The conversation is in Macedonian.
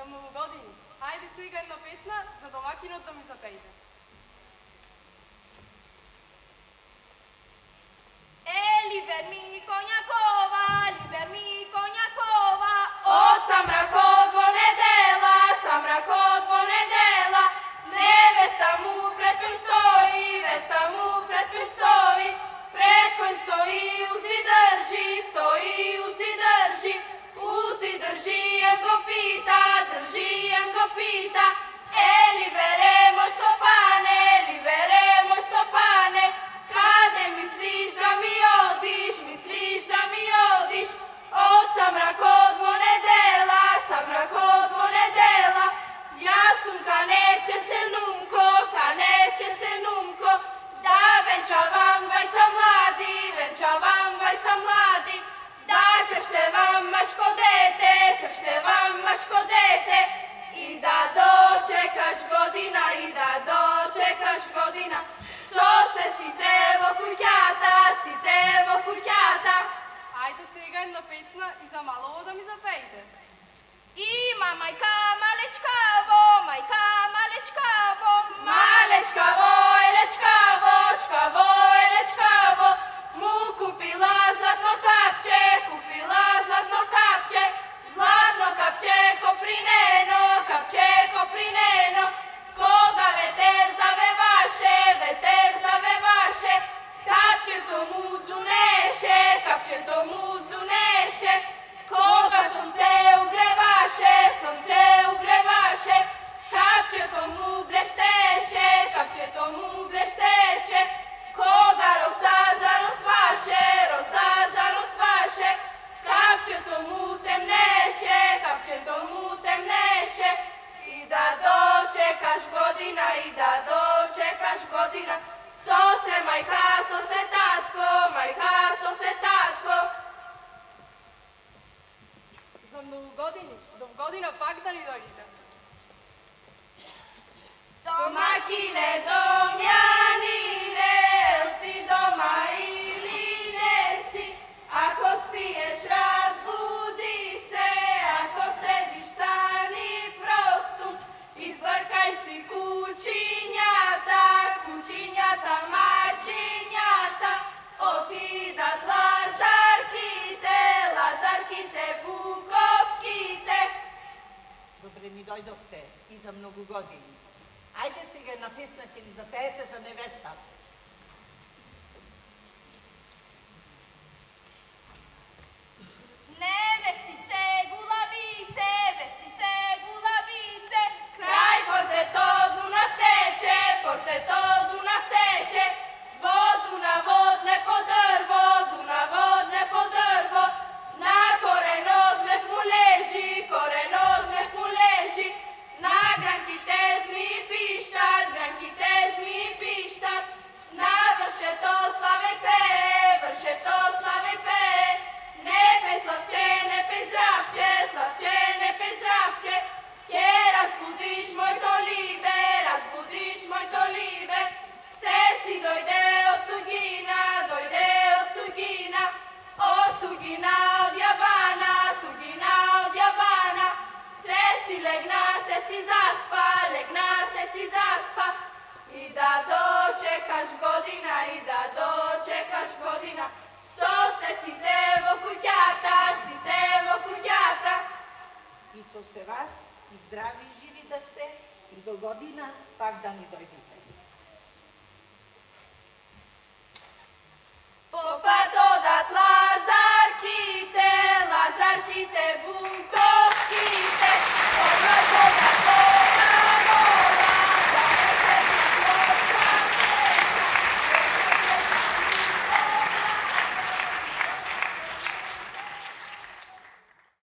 новогодини. Ајде сега една песна за домакинот да ми запејте. Liber mi konjakova, od samrakodvo nedela, nevesta mu pred kojim stoji, pred kojim stoji, uzdi drži, jem go pita, libere moj Stopane, kade misliš da mi odiš, od samrakodvo nedela, ja sum ka neće se numko, da venčavam vajca mladi, da krštevam maško dete, i da dočekaš godina, Сосе си тево куќата. Ајде сега една песна и за малово да ми запејте. Има мајка малечкаво, малечкаво е лечкаво, му купила златно капче, златно капче копринено, кога ветер завеваше, капчето му дзунеше, кога сонце угреваше, капчето му блештеше, кога роса заросваше, капчето му темнеше, и да dočekaš godina, Сосе мајка, сосе татко. За новогодини, до година пак да ни дојдете. Домакине, домјанине, си дома или не си, ако спиеш разбуди се, ако седиш стани простум, избркај си кучињата, мачињата, отидат лазарките, буковките. Добре ми дојдовте и за многу години. Ајде сега една песна ќе ни запеете за невеста. Невестице, гулавице, крај портето Дунав тече, Дунавот лепо дрво, на коренот змев му лежи, на гранките зми пиштат, на вршето славе пее, не пей славче, не пей здравче, ќе разбудиш мојто либе, се си дојде од тугина, од јабана, се си легна, се си заспа, и да dočekaš godina, Сосе си тево куќата. И со се вас, и здрави и живи да сте, и до година пак да ни дојдете.